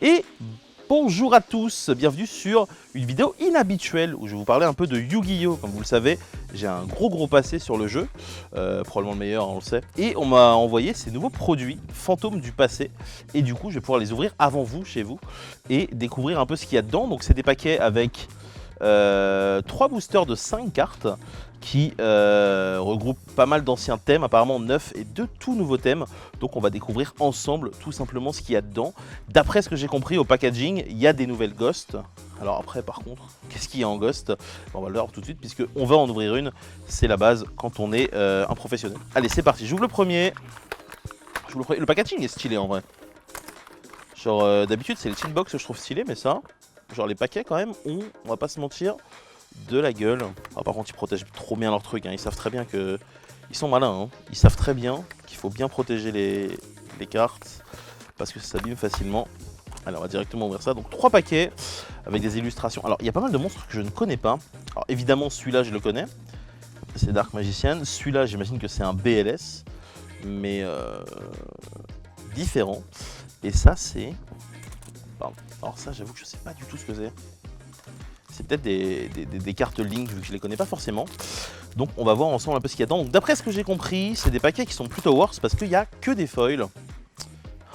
Et bonjour à tous, bienvenue sur une vidéo inhabituelle où je vais vous parler un peu de Yu-Gi-Oh! Comme vous le savez, j'ai un gros passé sur le jeu, probablement le meilleur, on le sait. Et on m'a envoyé ces nouveaux produits, fantômes du passé. Et du coup, je vais pouvoir les ouvrir avant vous, chez vous, et découvrir un peu ce qu'il y a dedans. Donc c'est des paquets avec 3 boosters de 5 cartes qui regroupent pas mal d'anciens thèmes, apparemment 9 et 2 tout nouveaux thèmes. Donc on va découvrir ensemble tout simplement ce qu'il y a dedans. D'après ce que j'ai compris au packaging, il y a des nouvelles ghosts. Alors après par contre, qu'est-ce qu'il y a en ghost? On va le voir tout de suite puisque on va en ouvrir une. C'est la base quand on est un professionnel. Allez c'est parti, j'ouvre le premier. Le packaging est stylé en vrai. Genre d'habitude c'est les tin box que je trouve stylé, mais ça, genre les paquets quand même ont, on va pas se mentir, de la gueule. Ah, par contre ils protègent trop bien leur truc, hein. Ils savent très bien que... Ils sont malins, hein. Ils savent très bien qu'il faut bien protéger les cartes parce que ça s'abîme facilement. Alors on va directement ouvrir ça. Donc 3 paquets avec des illustrations. Alors il y a pas mal de monstres que je ne connais pas. Alors évidemment celui-là je le connais, c'est Dark Magician. Celui-là j'imagine que c'est un BLS, mais différent. Et ça c'est... Pardon. Alors ça j'avoue que je sais pas du tout ce que c'est. C'est peut-être des cartes Link vu que je les connais pas forcément. Donc on va voir ensemble un peu ce qu'il y a dedans. Donc d'après ce que j'ai compris, c'est des paquets qui sont plutôt worse parce qu'il n'y a que des foils.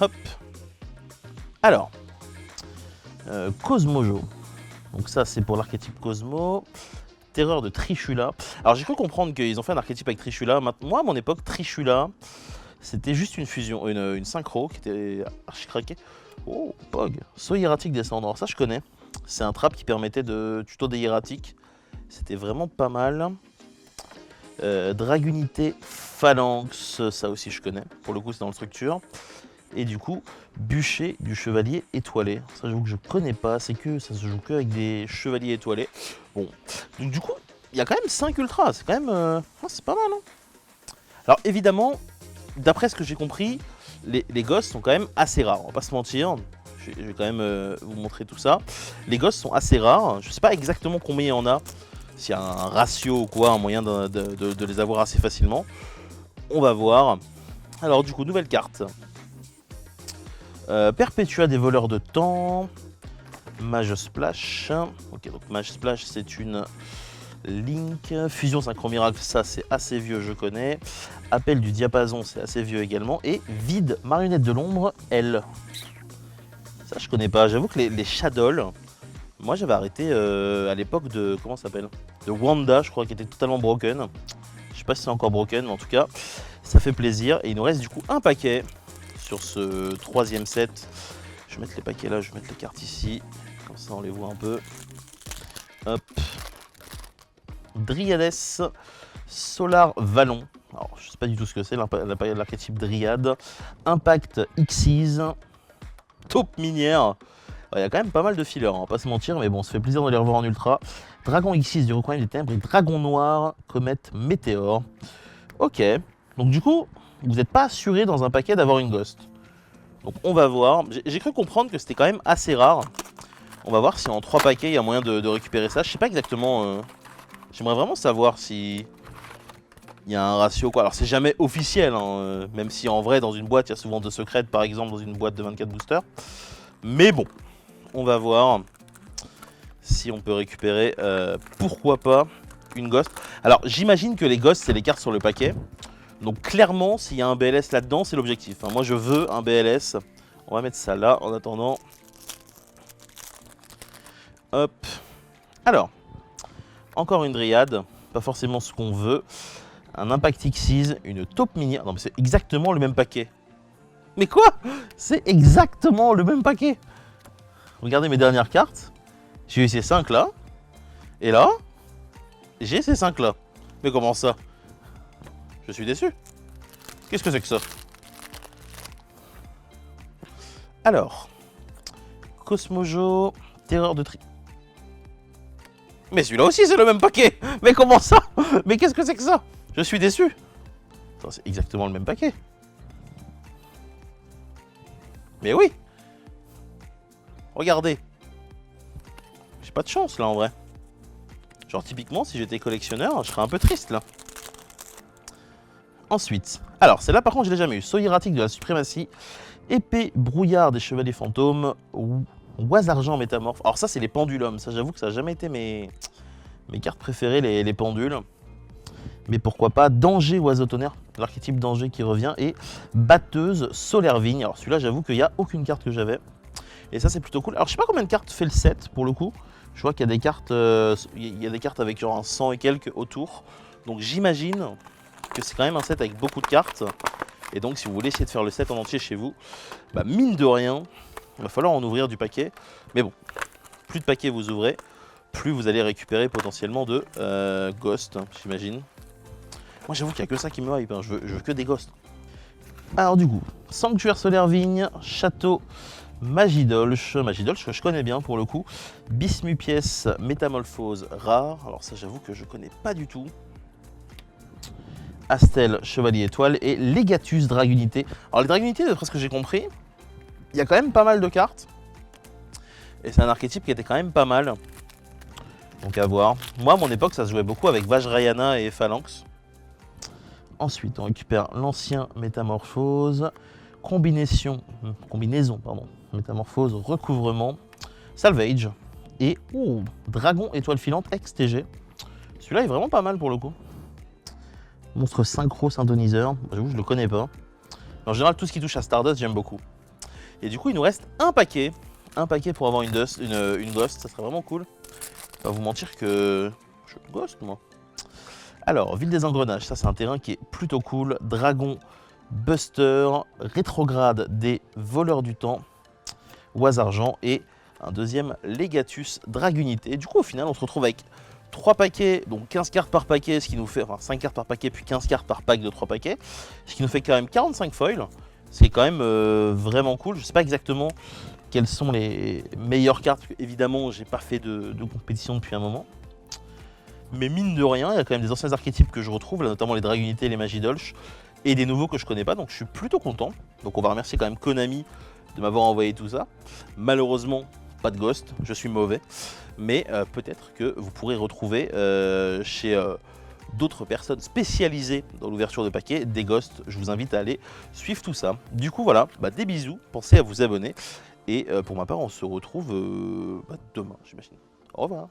Hop. Alors. Cosmojo. Donc ça c'est pour l'archétype Cosmo. Terreur de Trishula. Alors j'ai cru comprendre qu'ils ont fait un archétype avec Trishula. Moi à mon époque, Trishula, c'était juste une fusion, une synchro qui était archi craquée. Oh, Pog. Saut hiératique descendant. Ça je connais. C'est un trap qui permettait de tuto des hiératiques. C'était vraiment pas mal. Dragunité Phalanx, ça aussi je connais. Pour le coup c'est dans le structure. Et du coup, bûcher du chevalier étoilé. Ça j'avoue que je connais pas, c'est que ça se joue que avec des chevaliers étoilés. Bon, donc du coup, il y a quand même 5 ultras, c'est quand même... c'est pas mal, hein. Alors évidemment, d'après ce que j'ai compris, les ghosts sont quand même assez rares, on va pas se mentir. Je vais quand même vous montrer tout ça. Les ghosts sont assez rares, je sais pas exactement combien il y en a, s'il y a un ratio ou quoi, un moyen de les avoir assez facilement. On va voir. Alors du coup, nouvelle carte. Perpétua des voleurs de temps. Mage Splash. Ok, donc Mage Splash, c'est une Link. Fusion Synchro Miracle, ça c'est assez vieux, je connais. Appel du diapason, c'est assez vieux également. Et Vide, marionnette de l'ombre, elle. Ça je connais pas. J'avoue que les Shadow, moi j'avais arrêté à l'époque de... Comment ça s'appelle? De Wanda, je crois, qui était totalement broken. Je sais pas si c'est encore broken, mais en tout cas, ça fait plaisir. Et il nous reste du coup un paquet sur ce 3e set. Je vais mettre les paquets là, je vais mettre les cartes ici. Comme ça on les voit un peu. Hop. Dryades Solar Vallon. Alors je sais pas du tout ce que c'est, l'archétype Dryade. Impact Xyz. Taupe minière. Il y a quand même pas mal de fillers, on va pas se mentir, mais bon, ça fait plaisir de les revoir en ultra. Dragon Xyz du Requiem des Ténèbres et Dragon Noir, Comète Météore. Ok, donc du coup, vous n'êtes pas assuré dans un paquet d'avoir une ghost. Donc on va voir. J'ai cru comprendre que c'était quand même assez rare. On va voir si en 3 paquets il y a moyen de récupérer ça. Je sais pas exactement. J'aimerais vraiment savoir si il y a un ratio quoi. Alors c'est jamais officiel, hein, même si en vrai dans une boîte il y a souvent de secrets, par exemple dans une boîte de 24 boosters. Mais bon, on va voir si on peut récupérer, pourquoi pas, une ghost. Alors j'imagine que les ghosts c'est les cartes sur le paquet. Donc clairement s'il y a un BLS là-dedans c'est l'objectif, hein. Moi je veux un BLS. On va mettre ça là en attendant. Hop. Alors, encore une dryade, pas forcément ce qu'on veut. Un impact Xyz, une taupe minière. Non mais c'est exactement le même paquet. Mais quoi? C'est exactement le même paquet. Regardez mes dernières cartes. J'ai eu ces 5 là. Et là, j'ai ces 5 là. Mais comment ça? Je suis déçu. Qu'est-ce que c'est que ça? Alors, Cosmojo, Terreur de Tri... Mais celui-là aussi c'est le même paquet. Mais comment ça? Mais qu'est-ce que c'est que ça? Je suis déçu. C'est exactement le même paquet. Mais oui. Regardez. J'ai pas de chance là en vrai. Genre typiquement si j'étais collectionneur, je serais un peu triste là. Ensuite, alors celle-là par contre je l'ai jamais eu. Saut hiératique de la suprématie, épée brouillard des chevaliers fantômes, oise argent métamorphe. Alors ça c'est les pendulums, ça j'avoue que ça n'a jamais été mes cartes préférées, les pendules. Mais pourquoi pas danger oiseau tonnerre, l'archétype danger qui revient, et batteuse solaire vigne. Alors celui-là j'avoue qu'il n'y a aucune carte que j'avais. Et ça c'est plutôt cool. Alors je sais pas combien de cartes fait le set pour le coup. Je vois qu'il y a des cartes, avec genre un 100 et quelques autour. Donc j'imagine que c'est quand même un set avec beaucoup de cartes. Et donc si vous voulez essayer de faire le set en entier chez vous, bah mine de rien, il va falloir en ouvrir du paquet. Mais bon, plus de paquets vous ouvrez, plus vous allez récupérer potentiellement de Ghost, j'imagine. Moi j'avoue qu'il n'y a que ça qui me hype, hein. Je veux que des Ghosts. Alors du coup, Sanctuaire solaire vigne, Château Magidolch que je connais bien pour le coup. Bismupièce métamorphose rare, alors ça j'avoue que je connais pas du tout. Astel, Chevalier Étoile et Legatus Dragunité. Alors les Dragunités, d'après ce que j'ai compris, il y a quand même pas mal de cartes. Et c'est un archétype qui était quand même pas mal. Donc à voir. Moi à mon époque ça se jouait beaucoup avec Vajrayana et Phalanx. Ensuite on récupère l'ancien Métamorphose, combinaison, Métamorphose, recouvrement, Salvage et Dragon Étoile Filante XTG. Celui-là est vraiment pas mal pour le coup. Monstre synchro synthoniseur, j'avoue je le connais pas. En général tout ce qui touche à Stardust j'aime beaucoup. Et du coup il nous reste un paquet pour avoir une Ghost, ça serait vraiment cool. Je vais pas vous mentir que je suis Ghost moi. Alors Ville des Engrenages, ça c'est un terrain qui est plutôt cool. Dragon Buster, rétrograde des voleurs du temps, oise argent et un deuxième Legatus Dragunité. Et du coup au final on se retrouve avec 3 paquets, donc 15 cartes par paquet, ce qui nous fait, enfin 5 cartes par paquet, puis 15 cartes par pack de 3 paquets, ce qui nous fait quand même 45 foils, ce qui est quand même vraiment cool. Je ne sais pas exactement quelles sont les meilleures cartes, parce que évidemment j'ai pas fait de compétition depuis un moment. Mais mine de rien, il y a quand même des anciens archétypes que je retrouve, là, notamment les Dragunités et les Magidolch, et des nouveaux que je connais pas, donc je suis plutôt content. Donc on va remercier quand même Konami de m'avoir envoyé tout ça. Malheureusement, pas de Ghost, je suis mauvais. Mais peut-être que vous pourrez retrouver chez d'autres personnes spécialisées dans l'ouverture de paquets des Ghosts. Je vous invite à aller suivre tout ça. Du coup voilà, des bisous, pensez à vous abonner. Et pour ma part, on se retrouve demain, j'imagine. Au revoir.